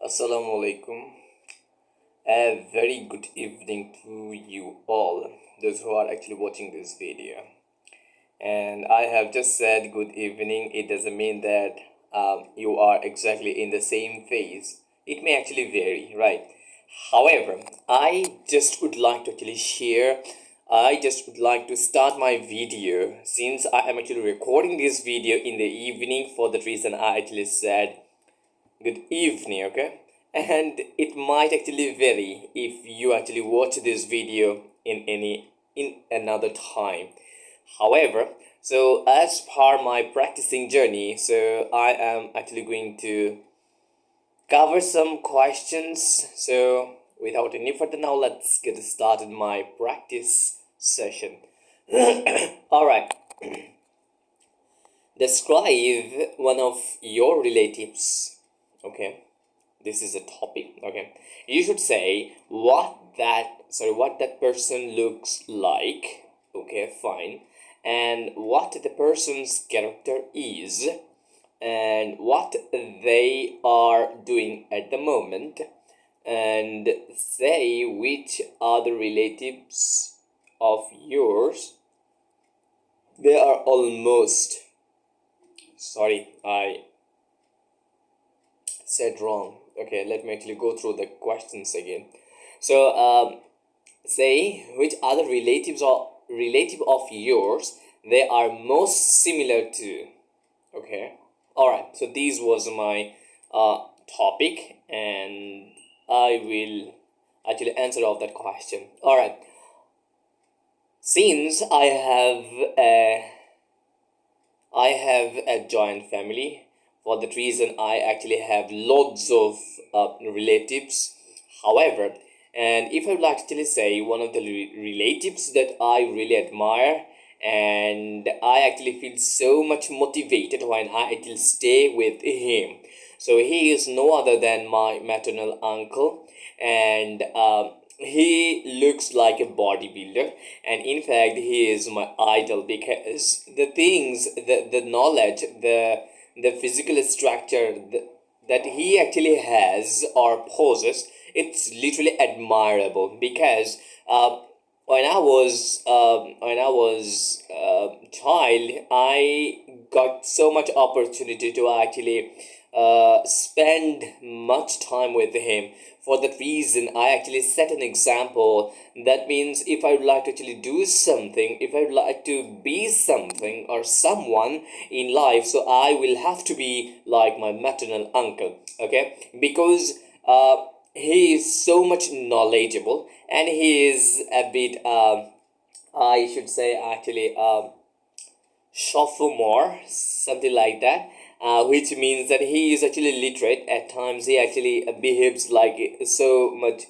Assalamu alaikum. A very good evening to you all, those who are actually watching this video. And I have just said good evening. It doesn't mean that you are exactly in the same phase. It may actually vary, right? However, I just would like to actually share. I just would like to start my video since I am actually recording this video in the evening. For that reason, I actually said good evening, okay? And it might actually vary if you actually watch this video in another time. However, so as per my practicing journey, so I am actually going to cover some questions. So without any further now, let's get started my practice session. All right. Describe one of your relatives. Okay, this is a topic. Okay, you should say what that person looks like. Okay, fine. And what the person's character is, and what they are doing at the moment, and say which other relatives of yours they are almost. Sorry, I said wrong. Okay, let me actually go through the questions again. So, say which other relatives or relative of yours they are most similar to. Okay, all right. So this was my topic, and I will actually answer all that question. All right. Since I have a joint family. For that reason, I actually have lots of relatives. However, and if I would like to actually say one of the relatives that I really admire, and I actually feel so much motivated when I actually stay with him. So he is no other than my maternal uncle, and he looks like a bodybuilder, and in fact he is my idol because the things, the knowledge, the physical structure that he actually has or possesses, it's literally admirable because when I was child, I got so much opportunity to actually spend much time with him. For that reason, I actually set an example. That means if I would like to actually do something, if I would like to be something or someone in life, so I will have to be like my maternal uncle. Okay, because he is so much knowledgeable, and he is a bit I should say actually sophomore, something like that, which means that he is actually literate. At times, he actually behaves like so much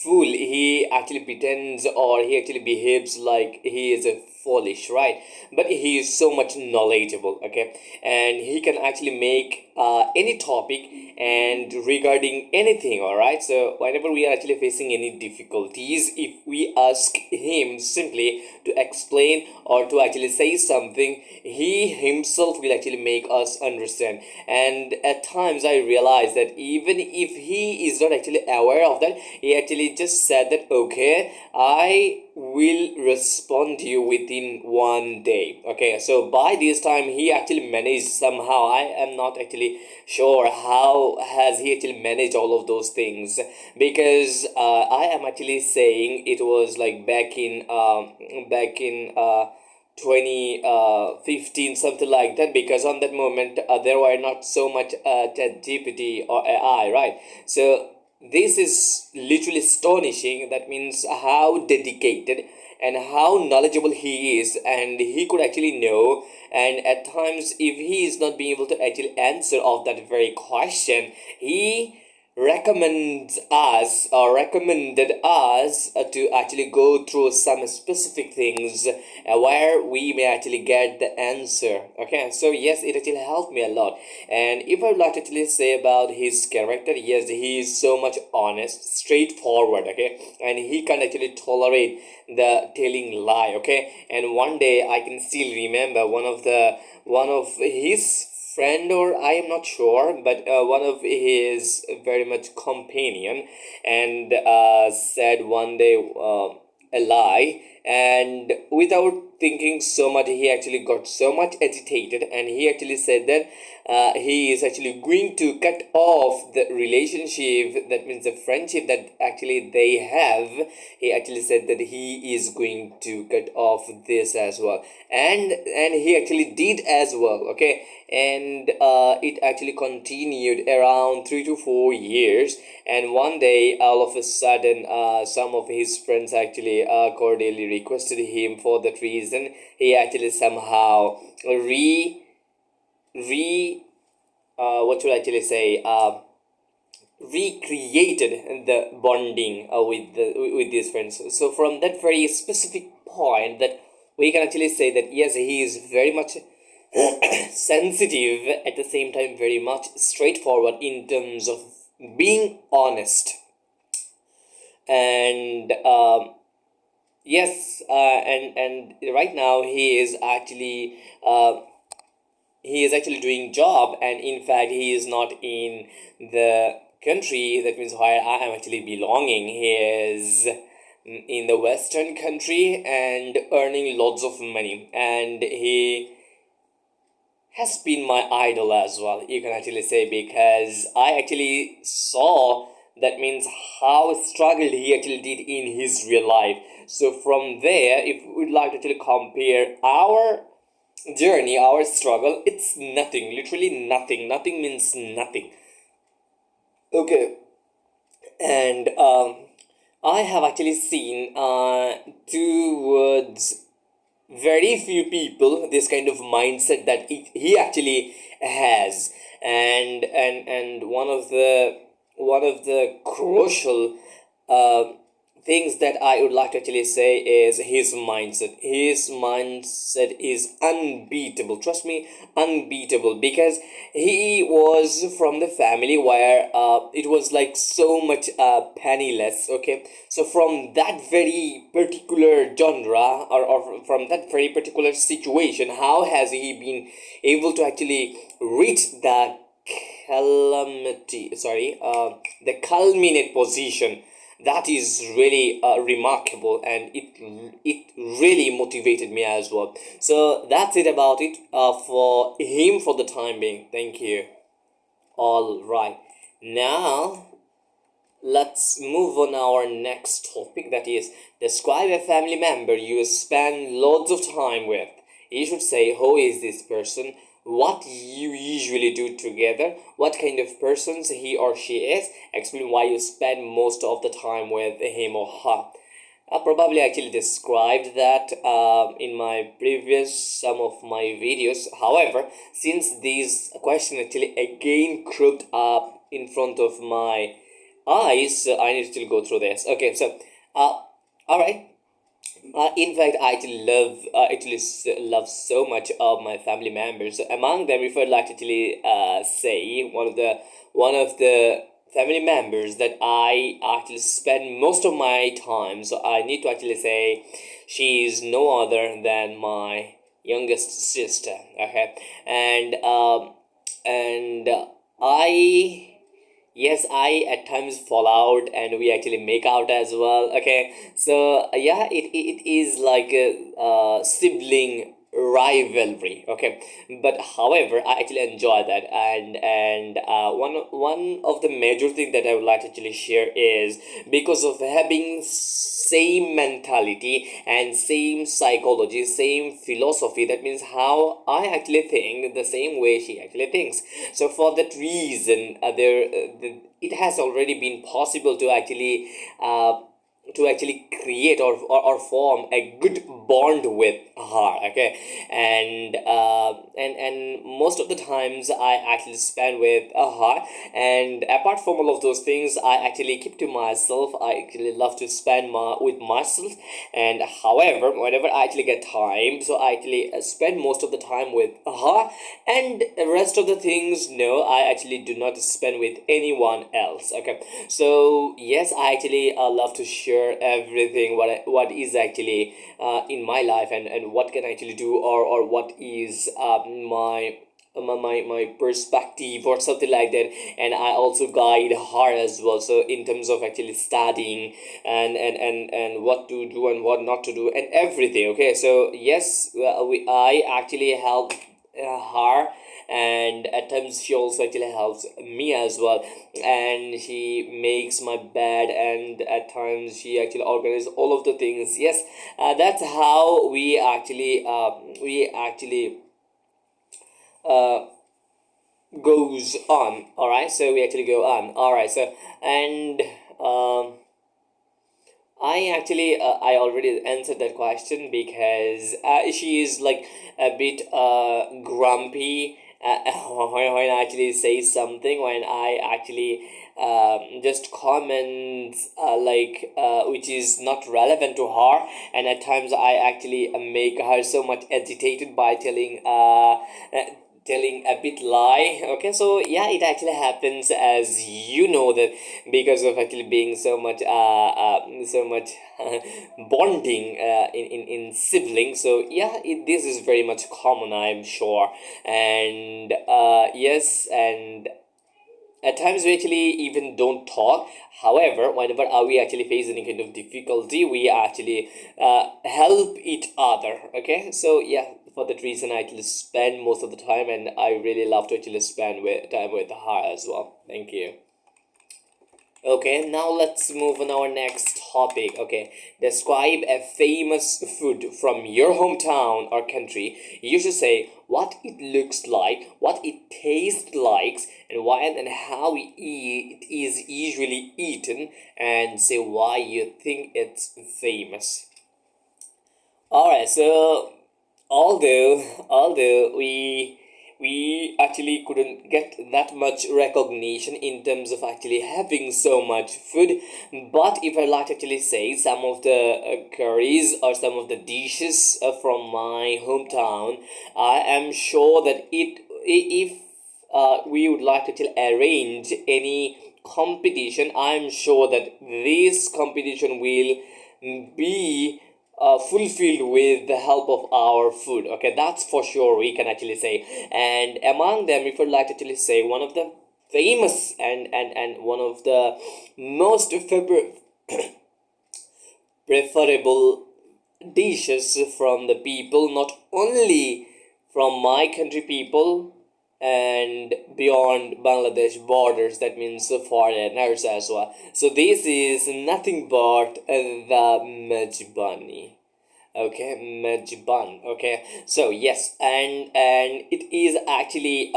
fool. He actually pretends, or he actually behaves like he is a foolish, right? But he is so much knowledgeable, okay, and he can actually make any topic and regarding anything. All right, so whenever we are actually facing any difficulties, if we ask him simply to explain or to actually say something, he himself will actually make us understand. And at times I realize that even if he is not actually aware of that, he actually just said that, okay, I will respond to you within one day. Okay, so by this time he actually managed somehow. I am not actually sure how has he actually managed all of those things, because I am actually saying it was like back in 2015, something like that, because on that moment there were not so much ChatGPT or AI, right? So this is literally astonishing. That means how dedicated and how knowledgeable he is, and he could actually know. And at times, if he is not being able to actually answer of that very question, he recommends us or recommended us to actually go through some specific things where we may actually get the answer. Okay, so yes, it actually helped me a lot. And if I would like to actually say about his character, yes, he is so much honest, straightforward, okay, and he can actually tolerate the telling lie. Okay, and one day I can still remember one of his friend, or I am not sure, but one of his very much companion, and said one day a lie, and without thinking so much, he actually got so much agitated, and he actually said that he is actually going to cut off the relationship, that means the friendship that actually they have. He actually said that he is going to cut off this as well, and he actually did as well. Okay, and it actually continued around 3 to 4 years, and one day all of a sudden some of his friends actually cordially requested him. For that reason, he actually somehow re what should I actually say, recreated the bonding with these friends. So from that very specific point, that we can actually say that yes, he is very much sensitive, at the same time very much straightforward in terms of being honest. And yes, and right now he is actually doing job, and in fact he is not in the country, that means where I am actually belonging. He is in the western country and earning lots of money, and he has been my idol as well, you can actually say, because I actually saw, that means how struggled he actually did in his real life. So from there, if we would like to actually compare our journey, our struggle, it's nothing, literally nothing. Nothing means nothing. Okay, and I have actually seen towards very few people this kind of mindset that he actually has, and one of the crucial uh, things that I would like to actually say is his mindset. His mindset is unbeatable. Trust me, unbeatable, because he was from the family where it was like so much penniless. Okay, so from that very particular genre, or from that very particular situation, how has he been able to actually reach the calamity? Sorry, the culminate position, that is really remarkable, and it really motivated me as well. So that's it about it for him for the time being. Thank you. All right, now let's move on our next topic, that is, describe a family member you spend loads of time with. You should say who is this person, what you usually do together, what kind of persons he or she is, explain why you spend most of the time with him or her. I probably actually described that in my previous some of my videos. However, since these questions actually again cropped up in front of my eyes, so I need to still go through this. Okay, so all right. In fact, I love so much of my family members. Among them, if I'd like to actually say one of the family members that I actually spend most of my time. So I need to actually say she is no other than my youngest sister. Okay, and I, yes, I at times fall out and we actually make out as well. Okay, so yeah, it is like a sibling rivalry. Okay, but however, I actually enjoy that, and one of the major thing that I would like to actually share is because of having same mentality and same psychology, same philosophy, that means how I actually think the same way she actually thinks. So for that reason, it has already been possible to actually create or form a good bond with her. Okay, and most of the times I actually spend with her, and apart from all of those things, I actually keep to myself. I actually love to spend with myself, and however, whenever I actually get time, so I actually spend most of the time with her, and the rest of the things, no, I actually do not spend with anyone else. Okay, so yes, I actually love to share everything what is actually in my life, and what can I actually do, or what is my my perspective or something like that, and I also guide her as well, so in terms of actually studying and what to do and what not to do and everything. Okay, so yes, I actually help her, and at times she also actually helps me as well, and she makes my bed, and at times she actually organizes all of the things. Yes, that's how we actually uh, goes on. All right, so we actually go on. All right, so and I already answered that question, because she is like a bit grumpy when I actually say something, when I actually just comment which is not relevant to her, and at times I actually make her so much agitated by telling a bit lie. Okay, so yeah, it actually happens, as you know, that because of actually being so much bonding in siblings. So yeah, this is very much common, I'm sure. And yes, and at times we actually even don't talk. However, whenever we actually face any kind of difficulty, we actually help each other. Okay, so yeah, for that reason I actually spend most of the time, and I really love to actually spend time with her as well. Thank you. Okay, now let's move on our next topic. Okay, describe a famous food from your hometown or country. You should say what it looks like, what it tastes like, and why and how it is usually eaten, and say why you think it's famous. All right, so although we actually couldn't get that much recognition in terms of actually having so much food, but if I like to actually say some of the curries or some of the dishes from my hometown, I am sure that if we would like to actually arrange any competition, I'm sure that this competition will be fulfilled with the help of our food. Okay, that's for sure, we can actually say. And among them, if I'd like to actually say, one of the famous and one of the most preferable dishes from the people, not only from my country people and beyond Bangladesh borders, that means foreigners as well. So this is nothing but the Majbani. Okay, Majban. Okay, so yes, and it is actually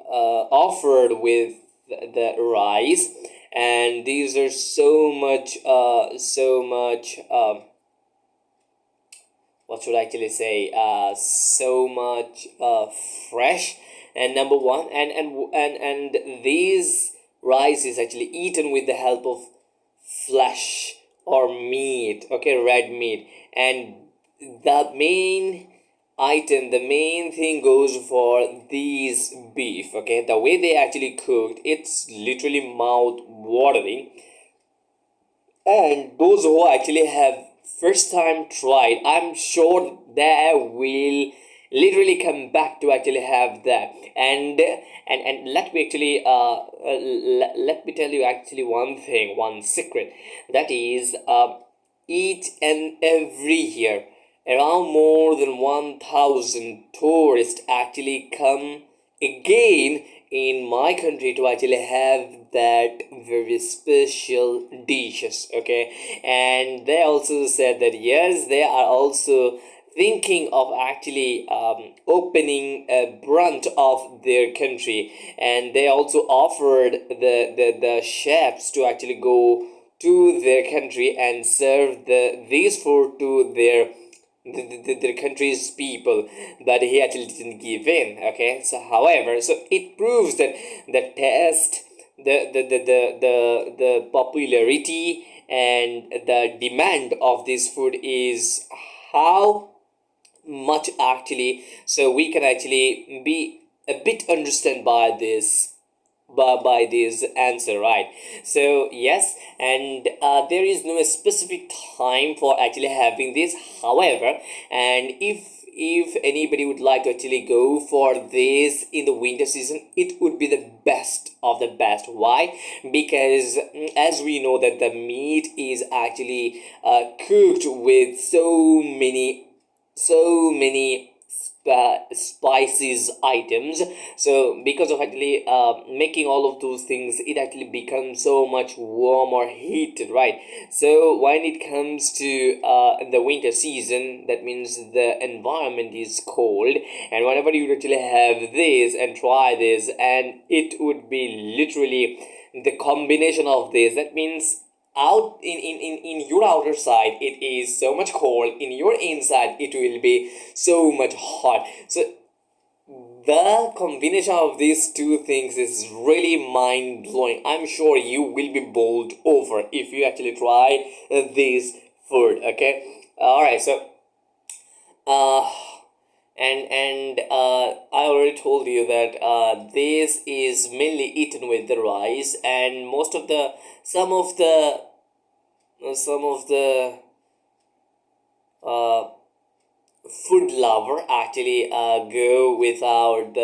offered with the rice, and these are so much what should I actually say, so much fresh, and number one, and these rice is actually eaten with the help of flesh or meat. Okay, red meat. And the main thing goes for these beef. Okay, the way they actually cooked, it's literally mouth watering, and those who actually have first time tried, I'm sure they will literally come back to actually have that. And let me actually let me tell you actually one thing, one secret, that is, each and every year around more than 1000 tourists actually come again in my country to actually have that very special dishes. Okay, and they also said that yes, they are also thinking of actually opening a branch of their country, and they also offered the chefs to actually go to their country and serve these food to their country's people, but he actually didn't give in. Okay, so however, so it proves that the taste, the popularity and the demand of this food is how much actually, so we can actually be a bit understand by this answer, right? So yes, and there is no specific time for actually having this. However, and if anybody would like to actually go for this in the winter season, it would be the best of the best. Why? Because as we know that the meat is actually cooked with so many spices items. So because of actually making all of those things, it actually becomes so much warm or heated, right? So when it comes to the winter season, that means the environment is cold, and whenever you actually have this and try this, and it would be literally the combination of this, that means out in your outer side it is so much cold, in your inside it will be so much hot. So the combination of these two things is really mind-blowing. I'm sure you will be bowled over if you actually try this food. Okay, all right. So uh I already told you that this is mainly eaten with the rice, and most of the some of the uh, food lover actually go without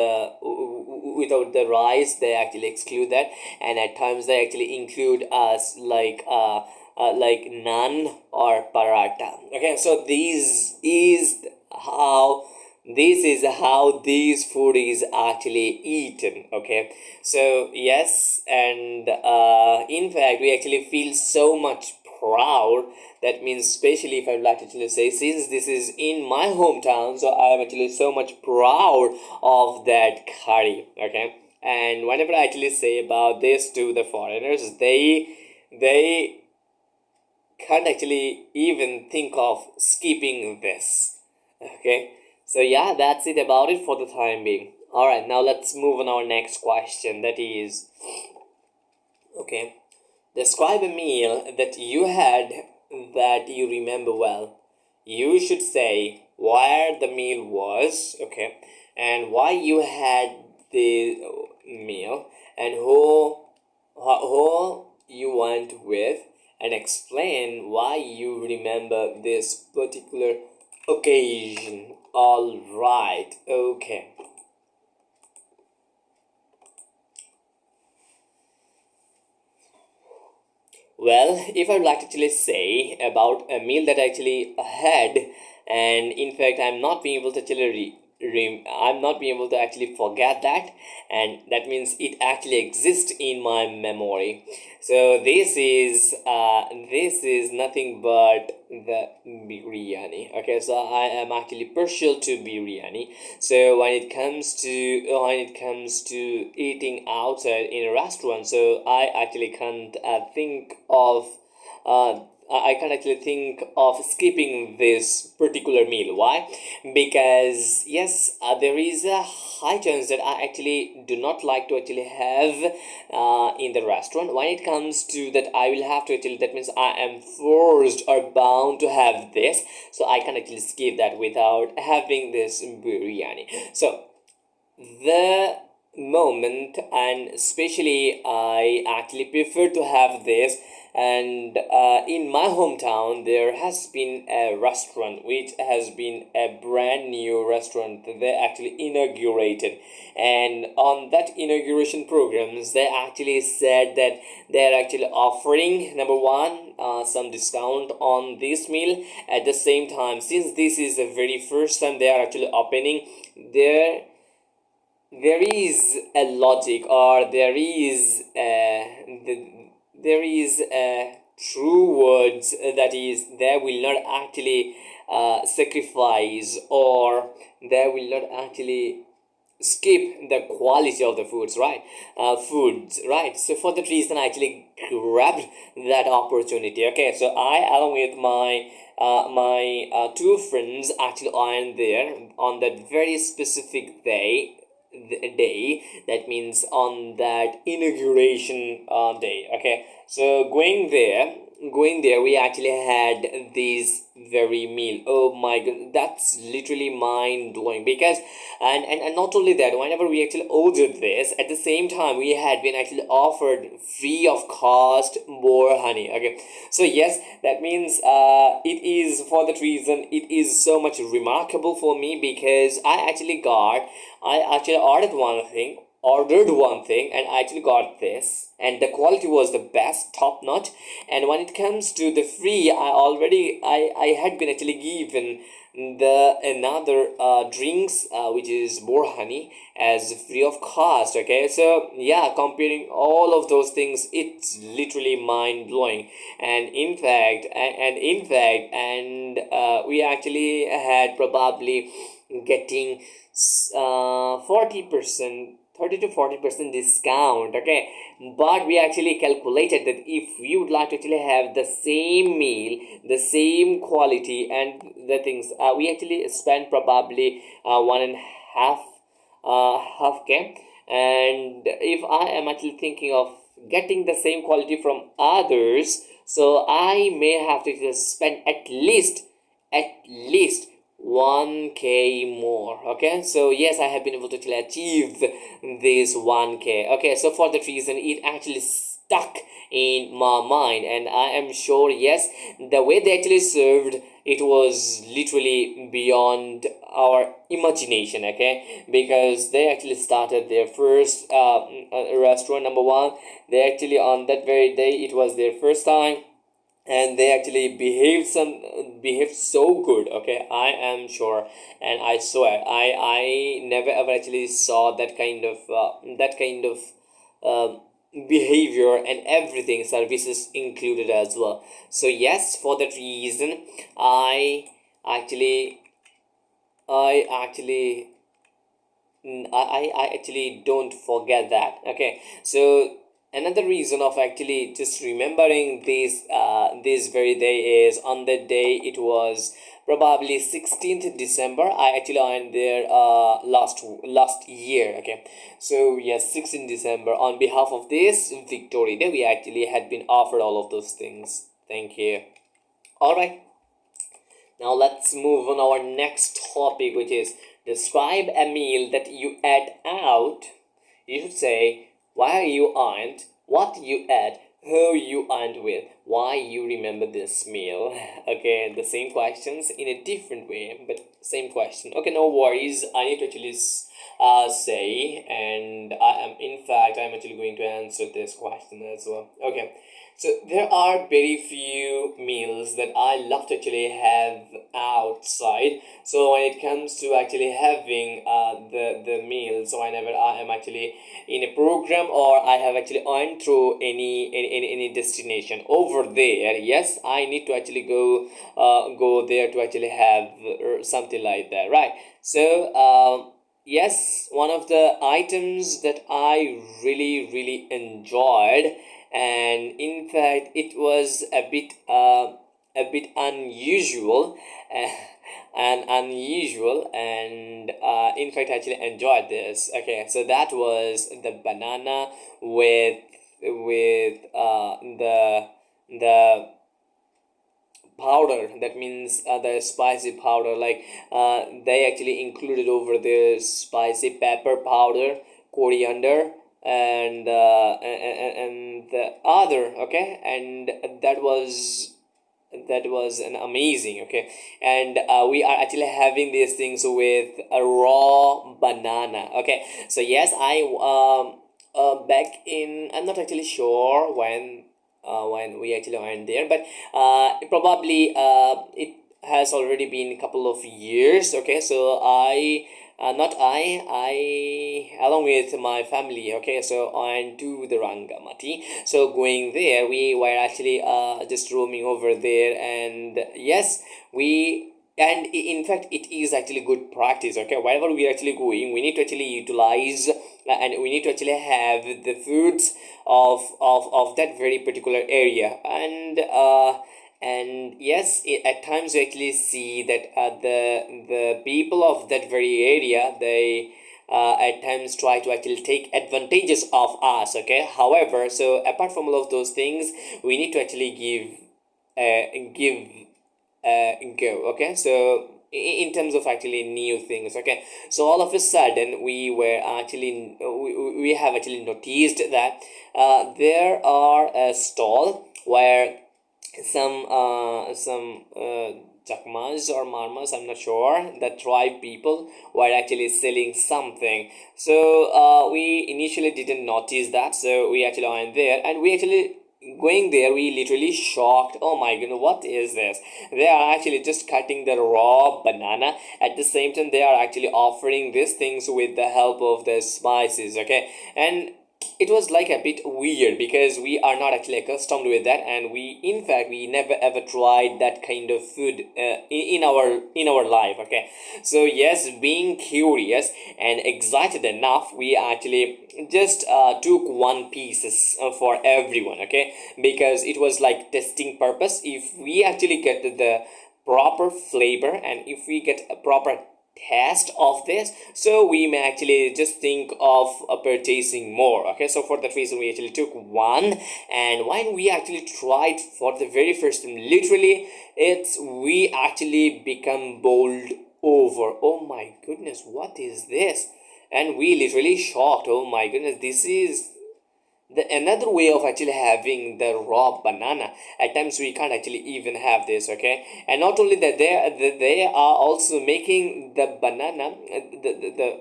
the rice. They actually exclude that, and at times they actually include us like naan or paratha. Okay, so how this this food is actually eaten. Okay, so yes, and in fact we actually feel so much proud. That means, especially if I would like to actually say, since this is in my hometown, so I am actually so much proud of that curry. Okay, and whenever I actually say about this to the foreigners, they can't actually even think of skipping this. Okay, so yeah, that's it about it for the time being. All right, now let's move on our next question. That is, okay, describe a meal that you had that you remember well. You should say where the meal was, okay, and why you had the meal, and who you went with, and explain why you remember this particular occasion. All right, okay. Well, if I would like to actually say about a meal that I actually had, and in fact, I'm not being able to actually I'm not being able to actually forget that, and that means it actually exists in my memory. So this is nothing but the biryani. Okay, so I am actually partial to biryani. So when it comes to eating outside in a restaurant, so I actually can't think of I can't actually think of skipping this particular meal. Why? Because yes, there is a high chance that I actually do not like to actually have in the restaurant. When it comes to that, I will have to actually. That means I am forced or bound to have this, so I can actually skip that without having this biryani. So the moment, and especially I actually prefer to have this, and in my hometown there has been a restaurant which has been a brand new restaurant that they actually inaugurated, and on that inauguration programs they actually said that they're actually offering, number one, some discount on this meal. At the same time, since this is the very first time they are actually opening, there is a logic, or there is a true words, that is, they will not actually sacrifice, or they will not actually skip the quality of the foods, right? So for that reason I actually grabbed that opportunity. Okay, so I, along with my two friends, actually ironed there on that very specific day, that means on that inauguration day. Okay, so going there, going there, we actually had this very meal. Oh my god, that's literally mind blowing. Because and not only that, whenever we actually ordered this, at the same time we had been actually offered free of cost more honey. Okay, so yes, that means it is, for that reason, it is so much remarkable for me, because I actually ordered one thing and I actually got this, and the quality was the best, top notch. And when it comes to the free, I had been actually given the another drinks, which is more honey, as free of cost. Okay, so yeah, comparing all of those things, it's literally mind blowing. And in fact, we actually had probably getting 40%, 30 to 40% discount. Okay, but we actually calculated that if we would like to actually have the same meal, the same quality and the things, we actually spent probably one and half k. And if I am actually thinking of getting the same quality from others, so I may have to just spend at least 1k more. Okay, so yes, I have been able to actually achieve this 1k. Okay, so for that reason, it actually stuck in my mind, and I am sure, yes, the way they actually served, it was literally beyond our imagination. Okay, because they actually started their first restaurant, number one. They actually, on that very day, it was their first time, and they actually behaved so good. Okay, I am sure, and I swear, I never ever actually saw that kind of uh, behavior, and everything, services included as well. So yes, for that reason, actually I actually I actually don't forget that. Okay, so another reason of actually just remembering this very day is, on that day, it was probably 16th December. I actually went there last year. Okay, so yes, 16th December, on behalf of this Victory Day, we actually had been offered all of those things. Thank you. All right, now let's move on our next topic, which is describe a meal that you ate out. You should say why you aren't, what you ate, who you aren't with, why you remember this meal. Okay, the same questions in a different way, but same question. Okay, no worries. I need to actually say, and I'm actually going to answer this question as well. Okay, so there are very few meals that I love to actually have outside. So when it comes to actually having the meal, so whenever I am actually in a program, or I have actually earned through any destination over there, yes, I need to actually go there to actually have something like that, right? So yes, one of the items that I really enjoyed, and in fact it was a bit unusual, uh, and in fact I actually enjoyed this. Okay, so that was the banana with the powder. That means the spicy powder, like they actually included over there spicy pepper powder, coriander, and the other. Okay, and that was an amazing. Okay, and we are actually having these things with a raw banana. Okay, so yes, I back in, I'm not actually sure when we actually went there, but probably it has already been a couple of years. Okay, so not I along with my family. Okay, so on to the Rangamati. So going there, we were actually just roaming over there, and yes, in fact, it is actually good practice. Okay, wherever we are actually going, we need to actually utilize, and we need to actually have the foods of that very particular area. And yes, at times you actually see that the people of that very area, they at times try to actually take advantages of us. Okay, however, so apart from all of those things, we need to actually give give go. Okay, so in terms of actually new things. Okay, so all of a sudden we have actually noticed that there are a stall where some Chakmas or Marmas, I'm not sure, the tribe people were actually selling something. So we initially didn't notice that, so we actually went there, and we actually going there, we literally shocked. Oh my goodness, what is this? They are actually just cutting the raw banana. At the same time, they are actually offering these things with the help of the spices. Okay, and it was like a bit weird because we are not actually accustomed with that, and in fact we never ever tried that kind of food in our life. Okay, so yes, being curious and excited enough, we actually just took one pieces for everyone. Okay, because it was like testing purpose. If we actually get the proper flavor, and if we get a proper taste of this, so we may actually just think of purchasing more. Okay, so for that reason we actually took one, and when we actually tried for the very first time, literally it's we actually become bowled over. Oh my goodness, what is this? And we literally shocked. Oh my goodness, this is another way of actually having the raw banana. At times we can't actually even have this. Okay, and not only that, they are also making the banana,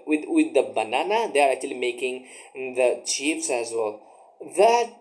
with the banana they are actually making the chips as well. That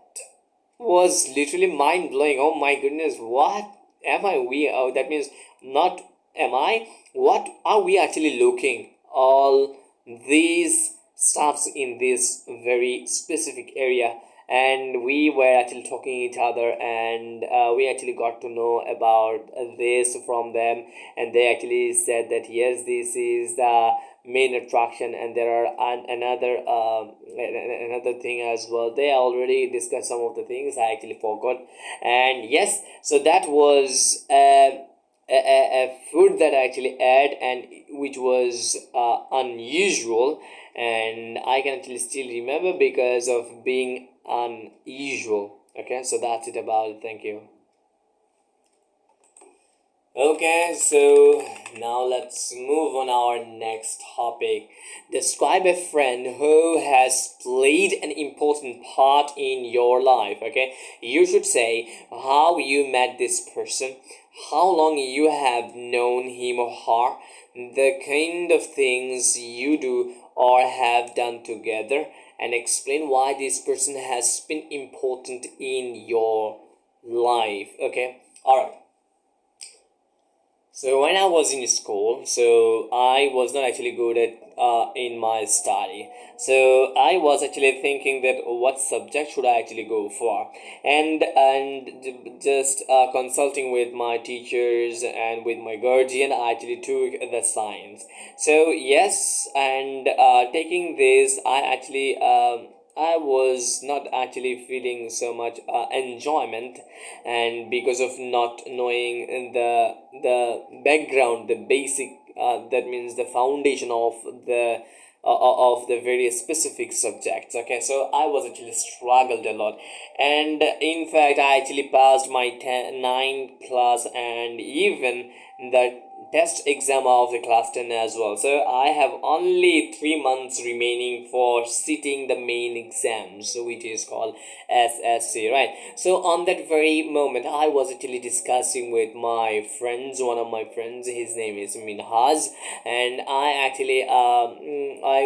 was literally mind blowing. Oh my goodness, what am I we oh, that means not am I, what are we actually looking all these stuffs in this very specific area? And we were actually talking each other, and we actually got to know about this from them, and they actually said that yes, this is the main attraction, and there are another thing as well. They already discussed some of the things I actually forgot. And yes, so that was a food that I actually had, and which was unusual, and I can actually still remember because of being unusual. Okay, so that's it about it. Thank you. Okay, so now let's move on our next topic. Describe a friend who has played an important part in your life. Okay, you should say how you met this person, how long you have known him or her, the kind of things you do or have done together, and explain why this person has been important in your life. Okay, all right. So when I was in school, so I was not actually good at in my study. So I was actually thinking that what subject should I actually go for, and just consulting with my teachers and with my guardian, I actually took the science. So yes, and taking this, I was not actually feeling so much enjoyment, and because of not knowing the background, the basic, that means the foundation of the various specific subjects. Okay, so I was actually struggled a lot, and in fact I actually passed my 9th class and even the test exam of the class 10 as well. So I have only 3 months remaining for sitting the main exams, which is called SSC, right? So on that very moment, I was actually discussing with my friends, one of my friends, his name is Minhaz, and I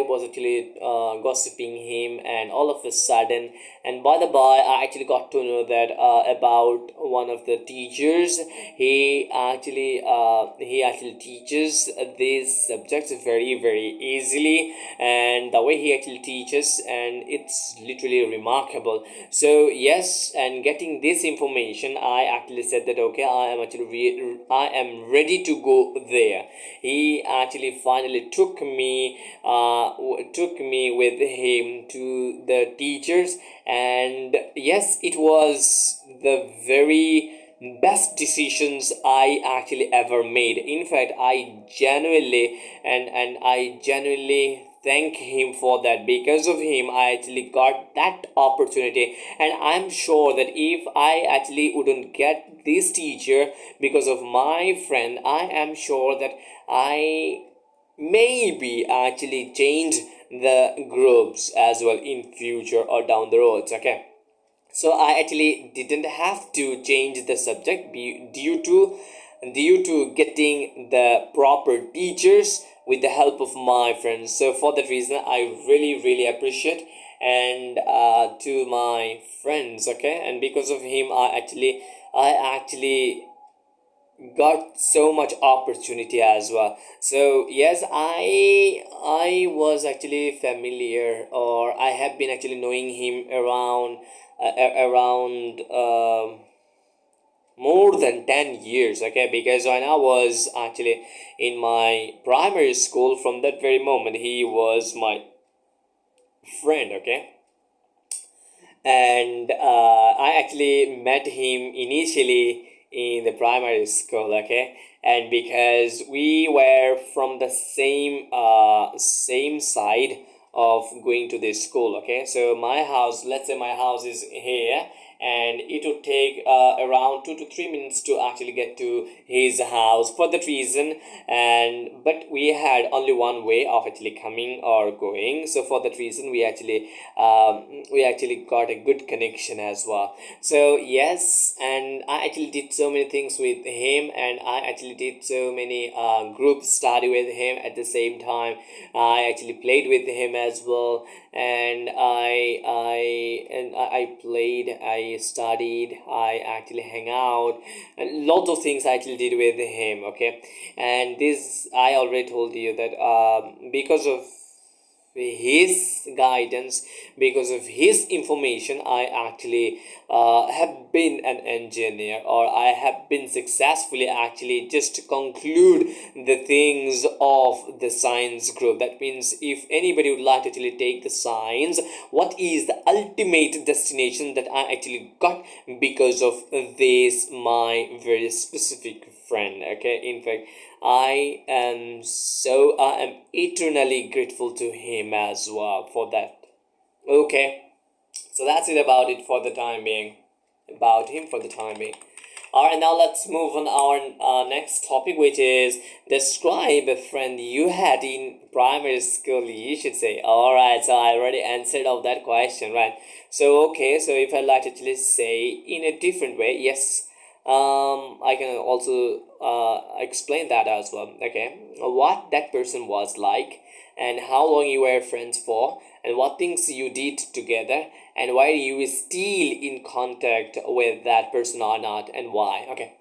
was actually gossiping him, and all of a sudden, and by the by, I actually got to know that about one of the teachers. He actually teaches these subjects very easily, and the way he actually teaches, and it's literally remarkable. So yes, and getting this information, I actually said that okay, I am ready to go there. He actually finally took me with him to the teachers, and yes, it was the very best decisions I actually ever made. In fact, I genuinely thank him for that. Because of him, I actually got that opportunity, and I'm sure that if I actually wouldn't get this teacher because of my friend, I am sure that I maybe actually change the groups as well in future or down the roads. Okay, so I actually didn't have to change the subject due to getting the proper teachers with the help of my friends. So for that reason, I really appreciate and to my friends. Okay, and because of him, I actually got so much opportunity as well. So yes, I was actually familiar, or I have been actually knowing him around around more than 10 years. Okay, because when I was actually in my primary school, from that very moment he was my friend. Okay, and I actually met him initially in the primary school. Okay, and because we were from the same side of going to this school. Okay, so my house, let's say my house is here, and it would take around 2 to 3 minutes to actually get to his house. For that reason, and but we had only one way of actually coming or going, so for that reason we actually got a good connection as well. So yes, and I actually did so many things with him, and I actually did so many group study with him. At the same time, I actually played with him as well, and I played, I studied, I actually hang out, and lots of things I actually did with him. Okay, and this I already told you that because of his guidance, because of his information, I actually have been an engineer, or I have been successfully actually just to conclude the things of the science group. That means if anybody would like to actually take the science, what is the ultimate destination that I actually got because of this my very specific friend. Okay, in fact, I am eternally grateful to him as well for that. Okay, so that's it about it for the time being. About him for the time being. Alright, now let's move on our next topic, which is describe a friend you had in primary school. You should say. Alright, so I already answered of that question, right? So okay, so if I'd like to actually say in a different way, yes, I can also explain that as well. Okay, what that person was like, and how long you were friends for, and what things you did together, and why you still in contact with that person or not, and why. Okay.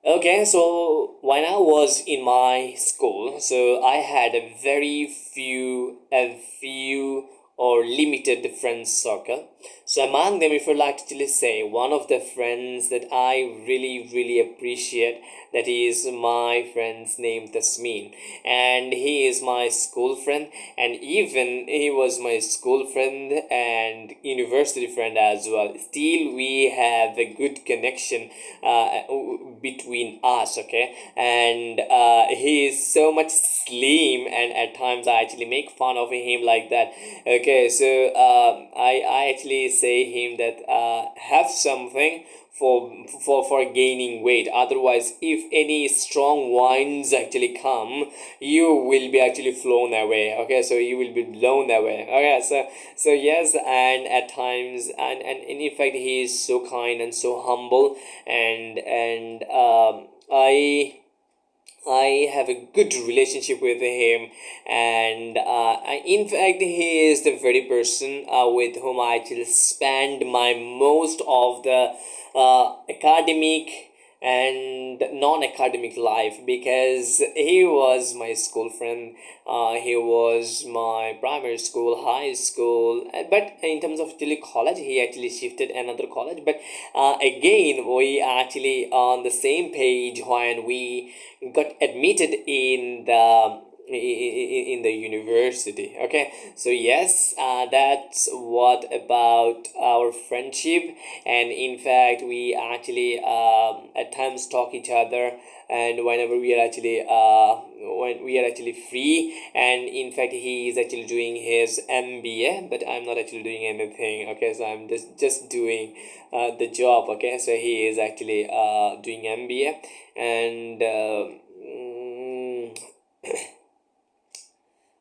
Okay, so when I was in my school, so I had a few or limited friends circle. So among them, if I like to actually say one of the friends that I really appreciate, that is my friend's name Tasmin, and he is my school friend, and even he was my school friend and university friend as well. Still, we have a good connection between us. Okay, and he is so much slim, and at times I actually make fun of him like that. Okay, so I actually say him that have something for gaining weight. Otherwise, if any strong winds actually come, you will be actually flown away. Okay, so you will be blown away. Okay, so yes, and at times, and in fact, he is so kind and so humble, and I have a good relationship with him, and in fact, he is the very person with whom I actually spend my most of the academic and non-academic life, because he was my school friend. He was my primary school, high school, but in terms of actually college, he actually shifted another college. But again, we are actually on the same page when we got admitted in the in the university. Okay, so yes, that's what about our friendship. And in fact, we actually at times talk each other, and whenever we are actually when we are actually free. And in fact, he is actually doing his MBA, but I'm not actually doing anything. Okay, so I'm just doing the job. Okay, so he is actually doing MBA. And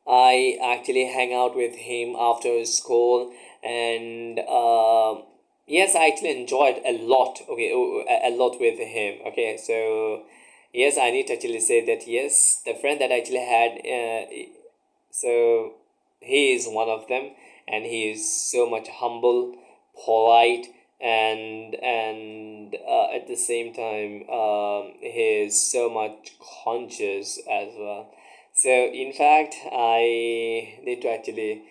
I actually hang out with him after school. And yes, I actually enjoyed a lot. Okay, a lot with him. Okay, so yes, I need to actually say that yes, the friend that I actually had, so he is one of them, and he is so much humble, polite, and at the same time, he is so much conscious as well. So in fact, I need to actually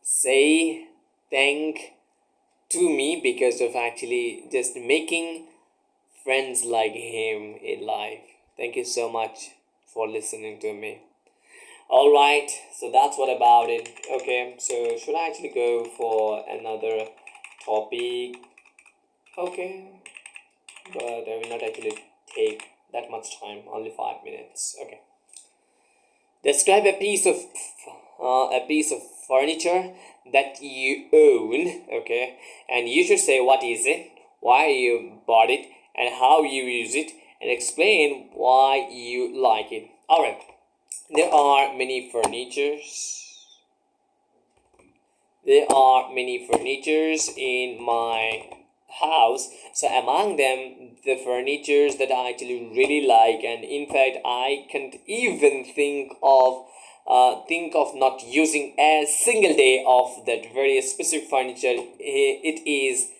say thank to me because of actually just making friends like him in life. Thank you so much for listening to me. All right, so that's what about it. Okay, so should I actually go for another topic? Okay, but I will not actually take that much time. Only 5 minutes. Okay. Describe a piece of furniture that you own. Okay, and you should say what is it, why you bought it, and how you use it, and explain why you like it. All right. There are many furnitures. There are many furnitures in my house. So among them, the furnitures that I actually really like, and in fact, I can't even think of not using a single day of that very specific furniture. It is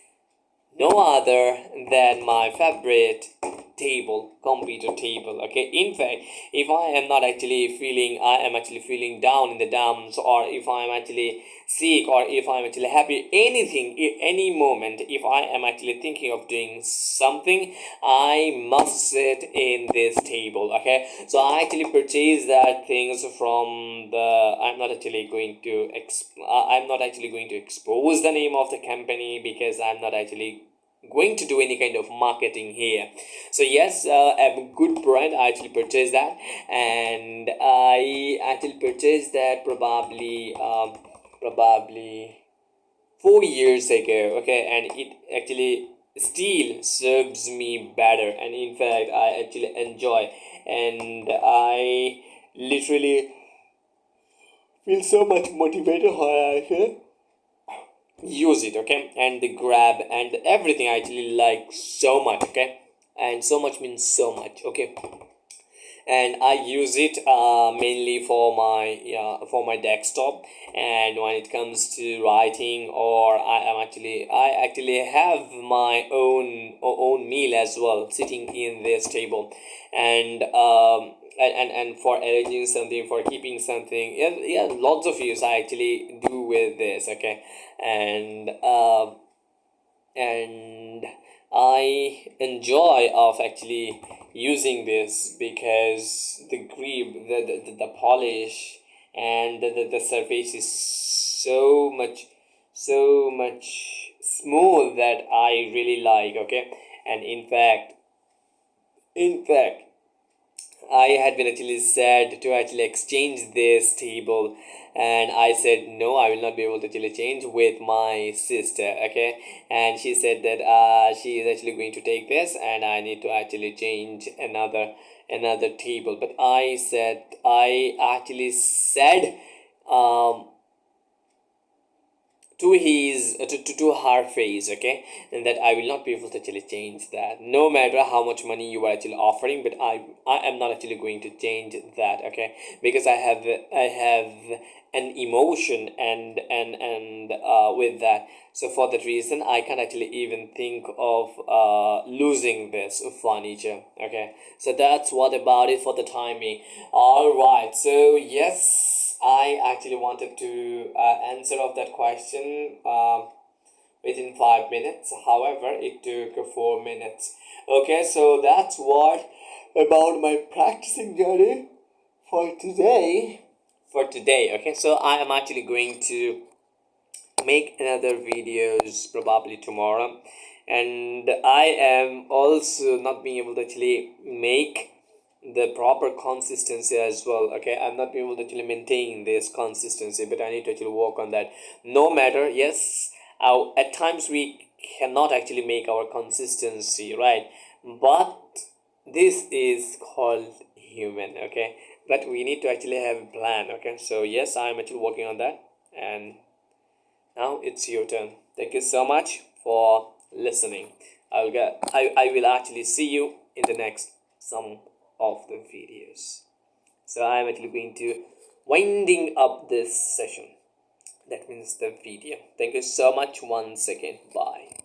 no other than my favorite table, computer table. Okay, in fact, if I am not actually feeling, I am actually feeling down in the dumps, or if I am actually sick, or if I am actually happy, anything, any moment, if I am actually thinking of doing something, I must sit in this table. Okay, so I actually purchased that things from the, I'm not actually going to I'm not actually going to expose the name of the company, because I'm not actually going to do any kind of marketing here. So yes, a good brand, I actually purchased that. And I actually purchased that probably 4 years ago. Okay, and it actually still serves me better, and in fact, I actually enjoy, and I literally feel so much motivated how I feel use it. Okay, and the grab and everything I actually like so much. Okay, and so much means so much. Okay, and I use it mainly for my desktop. And when it comes to writing, or I actually have my own meal as well sitting in this table. And and for arranging something, for keeping something, yeah, yeah, lots of use I actually do with this. Okay, and and I enjoy of actually using this, because the grip, the polish, and the surface is so much smooth that I really like. Okay, and in fact, I had been actually said to actually exchange this table, and I said no, I will not be able to actually change with my sister. Okay, and she said that she is actually going to take this, and I need to actually change another table. But I actually said um to her face. Okay, and that I will not be able to actually change that, no matter how much money you are actually offering. But I am not actually going to change that. Okay, because I have an emotion, and with that. So for that reason, I can't actually even think of losing this furniture. Okay, so that's what about it for the timing. All right, so yes, I actually wanted to answer of that question within 5 minutes. However, it took 4 minutes. Okay, so that's what about my practicing journey for today. Okay, so I am actually going to make another videos probably tomorrow, and I am also not being able to actually make the proper consistency as well. Okay, I'm not being able to actually maintain this consistency, but I need to actually work on that. No matter, yes, at times we cannot actually make our consistency right, but this is called human. Okay, but we need to actually have a plan. Okay, so yes, I'm actually working on that, and now it's your turn. Thank you so much for listening. I will actually see you in the next some of the videos. So I'm actually going to winding up this session. That means the video. Thank you so much once again. Bye.